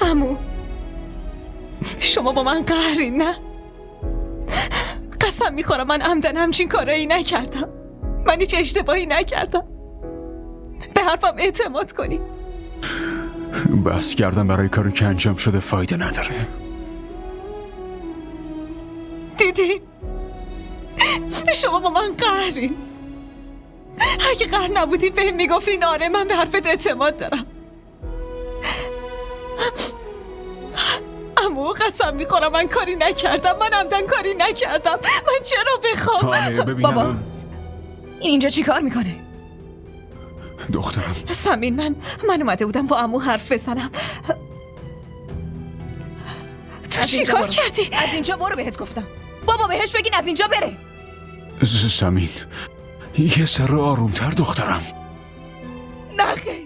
عمو شما با من قهرین نه؟ قسم میخورم من عمدن همچین کارایی نکردم. من هیچ اشتباهی نکردم. به حرفم اعتماد کنی. بس کردم برای کاری که انجام شده فایده نداره. دیدی؟ شما با من قهرین. اگه قهر نبودید بهم میگفتین آره من به حرفت اعتماد دارم. عمو قسم میخورم من کاری نکردم. من عمدن کاری نکردم. من چرا بخوام؟ بابا این اینجا چی کار میکنه؟ دخترم سمین من اومده بودم با عمو حرف بزنم. تو چی کار کردی؟ از اینجا برو بهت گفتم. بابا بهش بگین از اینجا بره. سمین یه سر آرومتر دخترم. نه خیر